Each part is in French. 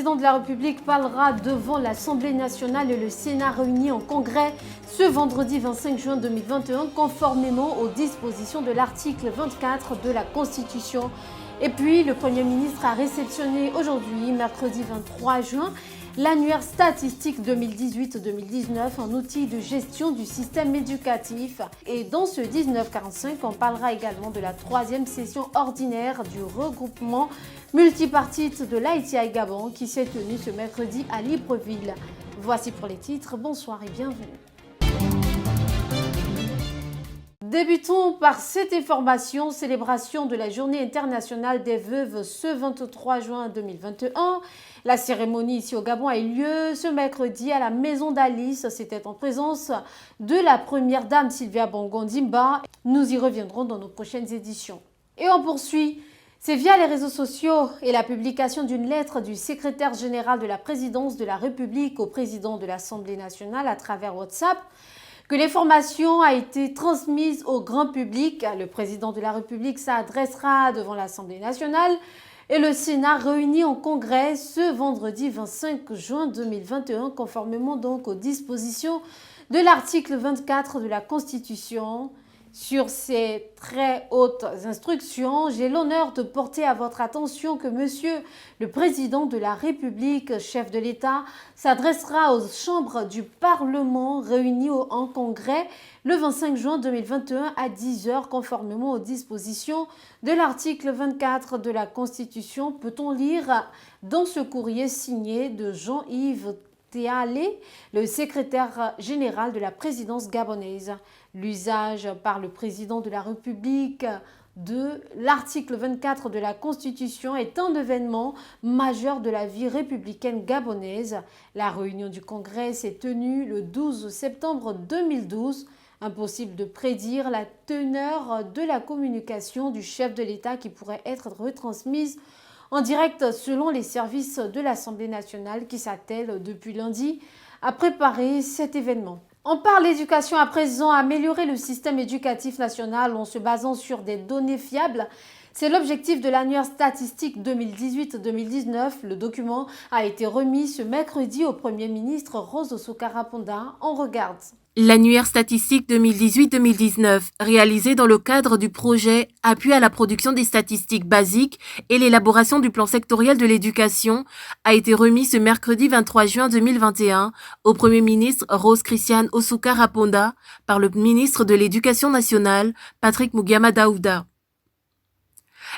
président de la République parlera devant l'Assemblée nationale et le Sénat réunis en congrès ce vendredi 25 juin 2021, conformément aux dispositions de l'article 24 de la Constitution. Et puis, le Premier ministre a réceptionné aujourd'hui, mercredi 23 juin, l'annuaire statistique 2018-2019, un outil de gestion du système éducatif. Et dans ce 1945, on parlera également de la 3e session ordinaire du regroupement multipartite de l'ITI Gabon qui s'est tenue ce mercredi à Libreville. Voici pour les titres, bonsoir et bienvenue. Débutons par cette information, célébration de la Journée internationale des veuves ce 23 juin 2021. La cérémonie ici au Gabon a eu lieu ce mercredi à la Maison d'Alice. C'était en présence de la première dame Sylvia Bongo-Ndimba. Nous y reviendrons dans nos prochaines éditions. Et on poursuit. C'est via les réseaux sociaux et la publication d'une lettre du secrétaire général de la présidence de la République au président de l'Assemblée nationale à travers WhatsApp que l'information a été transmise au grand public. Le président de la République s'adressera devant l'Assemblée nationale et le Sénat réuni en congrès ce vendredi 25 juin 2021, conformément donc aux dispositions de l'article 24 de la Constitution. Sur ces très hautes instructions, j'ai l'honneur de porter à votre attention que Monsieur le Président de la République, chef de l'État, s'adressera aux chambres du Parlement réunies en congrès le 25 juin 2021 à 10h, conformément aux dispositions de l'article 24 de la Constitution. Peut-on lire dans ce courrier signé de Jean-Yves Théalé, le secrétaire général de la présidence gabonaise. L'usage par le président de la République de l'article 24 de la Constitution est un événement majeur de la vie républicaine gabonaise. La réunion du Congrès s'est tenue le 12 septembre 2012. Impossible de prédire la teneur de la communication du chef de l'État qui pourrait être retransmise en direct selon les services de l'Assemblée nationale qui s'attellent depuis lundi à préparer cet événement. On parle d'éducation à présent, améliorer le système éducatif national en se basant sur des données fiables. C'est l'objectif de l'annuaire statistique 2018-2019. Le document a été remis ce mercredi au Premier ministre Rose Osukarapanda. On regarde. L'annuaire statistique 2018-2019, réalisé dans le cadre du projet Appui à la production des statistiques basiques et l'élaboration du plan sectoriel de l'éducation, a été remis ce mercredi 23 juin 2021 au Premier ministre Rose Christiane Osukarapanda par le ministre de l'Éducation nationale, Patrick Mugama Daouda.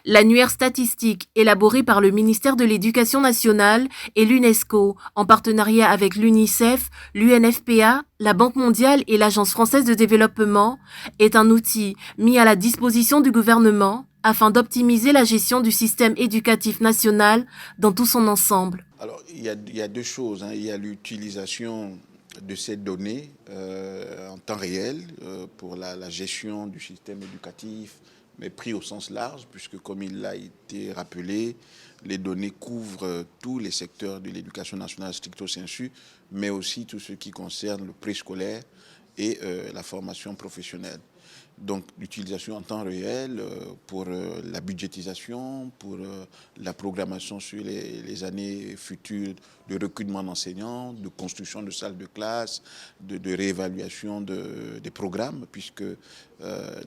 L'annuaire statistique, élaboré par le ministère de l'Éducation nationale et l'UNESCO, en partenariat avec l'UNICEF, l'UNFPA, la Banque mondiale et l'Agence française de développement, est un outil mis à la disposition du gouvernement afin d'optimiser la gestion du système éducatif national dans tout son ensemble. Alors, il y a deux choses. Il y a l'utilisation de ces données en temps réel pour la gestion du système éducatif, mais pris au sens large, puisque comme il a été rappelé, les données couvrent tous les secteurs de l'éducation nationale stricto sensu, mais aussi tout ce qui concerne le préscolaire et la formation professionnelle. Donc l'utilisation en temps réel pour la budgétisation, pour la programmation sur les années futures de recrutement d'enseignants, de construction de salles de classe, de réévaluation des programmes, puisque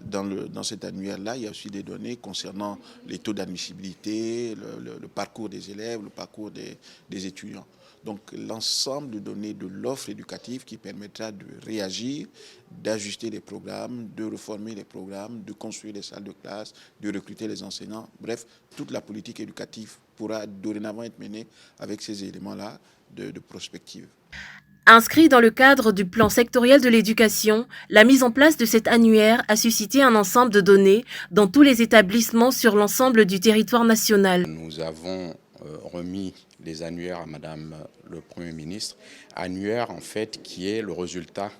dans cet annuaire-là, il y a aussi des données concernant les taux d'admissibilité, le parcours des élèves, le parcours des étudiants. Donc l'ensemble de données de l'offre éducative qui permettra de réagir, d'ajuster les programmes, de reformer les programmes, de construire les salles de classe, de recruter les enseignants. Bref, toute la politique éducative pourra dorénavant être menée avec ces éléments-là de prospective. Inscrit dans le cadre du plan sectoriel de l'éducation, la mise en place de cet annuaire a suscité un ensemble de données dans tous les établissements sur l'ensemble du territoire national. Nous avons remis les annuaires à Madame le Premier ministre, annuaire en fait qui est le résultat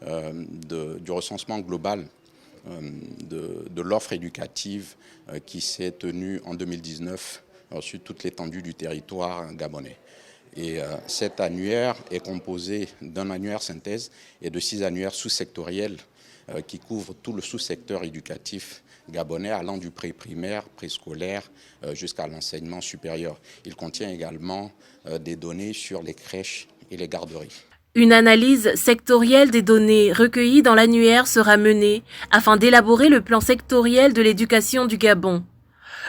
du recensement global de l'offre éducative qui s'est tenue en 2019 sur toute l'étendue du territoire gabonais. Et cet annuaire est composé d'un annuaire synthèse et de 6 annuaires sous-sectoriels qui couvrent tout le sous-secteur éducatif gabonais allant du pré-primaire, préscolaire jusqu'à l'enseignement supérieur. Il contient également des données sur les crèches et les garderies. Une analyse sectorielle des données recueillies dans l'annuaire sera menée afin d'élaborer le plan sectoriel de l'éducation du Gabon.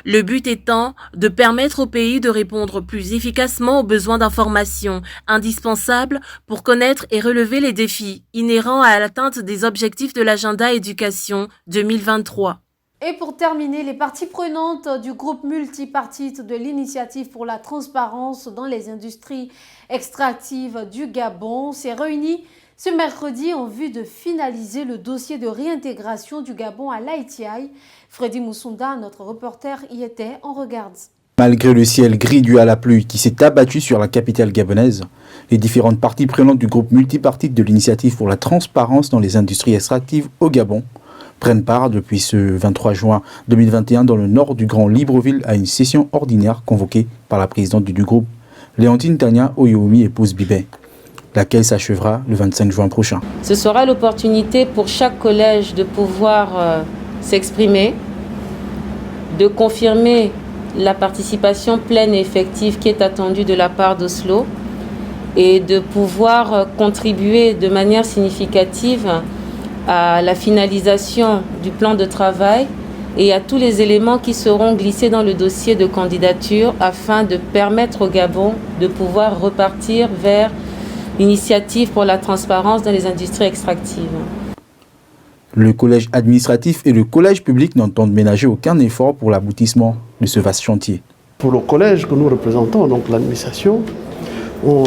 Le but étant de permettre au pays de répondre plus efficacement aux besoins d'information indispensables pour connaître et relever les défis inhérents à l'atteinte des objectifs de l'agenda éducation 2023. Et pour terminer, les parties prenantes du groupe multipartite de l'initiative pour la transparence dans les industries extractives du Gabon s'est réunie ce mercredi en vue de finaliser le dossier de réintégration du Gabon à l'ITI. Freddy Moussonda, notre reporter, y était. On regarde. Malgré le ciel gris dû à la pluie qui s'est abattu sur la capitale gabonaise, les différentes parties prenantes du groupe multipartite de l'initiative pour la transparence dans les industries extractives au Gabon prennent part depuis ce 23 juin 2021 dans le nord du Grand Libreville à une session ordinaire convoquée par la présidente du groupe, Léontine Tania Oyomi épouse Bibé, laquelle s'achèvera le 25 juin prochain. Ce sera l'opportunité pour chaque collège de pouvoir s'exprimer, de confirmer la participation pleine et effective qui est attendue de la part d'Oslo et de pouvoir contribuer de manière significative à la finalisation du plan de travail et à tous les éléments qui seront glissés dans le dossier de candidature afin de permettre au Gabon de pouvoir repartir vers l'initiative pour la transparence dans les industries extractives. Le collège administratif et le collège public n'entendent ménager aucun effort pour l'aboutissement de ce vaste chantier. Pour le collège que nous représentons, donc l'administration, nous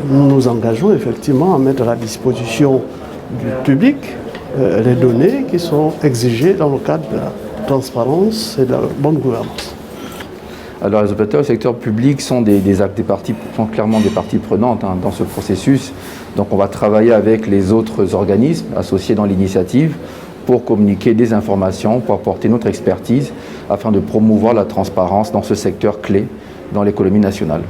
nous engageons effectivement à mettre à la disposition du public les données qui sont exigées dans le cadre de la transparence et de la bonne gouvernance. Alors les opérateurs du secteur public sont sont clairement des parties prenantes dans ce processus. Donc on va travailler avec les autres organismes associés dans l'initiative pour communiquer des informations, pour apporter notre expertise afin de promouvoir la transparence dans ce secteur clé dans l'économie nationale.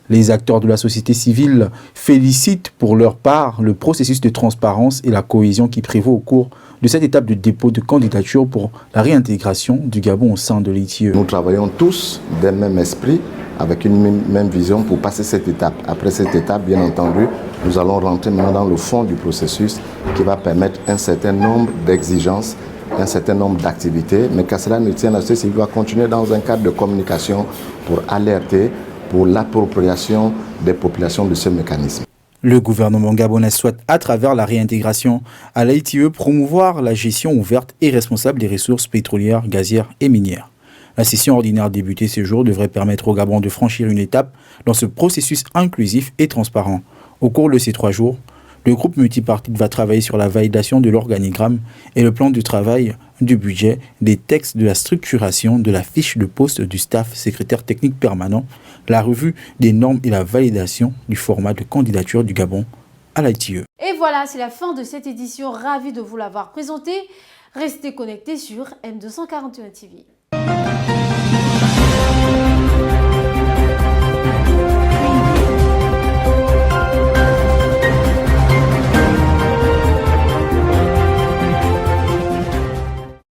Les acteurs de la société civile félicitent pour leur part le processus de transparence et la cohésion qui prévaut au cours de cette étape de dépôt de candidature pour la réintégration du Gabon au sein de l'ITIE. Nous travaillons tous d'un même esprit, avec une même vision pour passer cette étape. Après cette étape, bien entendu, nous allons rentrer maintenant dans le fond du processus qui va permettre un certain nombre d'exigences, un certain nombre d'activités, mais qu'à cela ne tienne, la société civile va continuer dans un cadre de communication pour alerter pour l'appropriation des populations de ce mécanisme. Le gouvernement gabonais souhaite, à travers la réintégration à l'ITIE, promouvoir la gestion ouverte et responsable des ressources pétrolières, gazières et minières. La session ordinaire débutée ce jour devrait permettre au Gabon de franchir une étape dans ce processus inclusif et transparent. Au cours de ces 3 jours, le groupe multipartite va travailler sur la validation de l'organigramme et le plan de travail, du budget, des textes de la structuration, de la fiche de poste du staff secrétaire technique permanent, la revue des normes et la validation du format de candidature du Gabon à l'ITIE. Et voilà, c'est la fin de cette édition. Ravi de vous l'avoir présentée. Restez connectés sur M241 TV.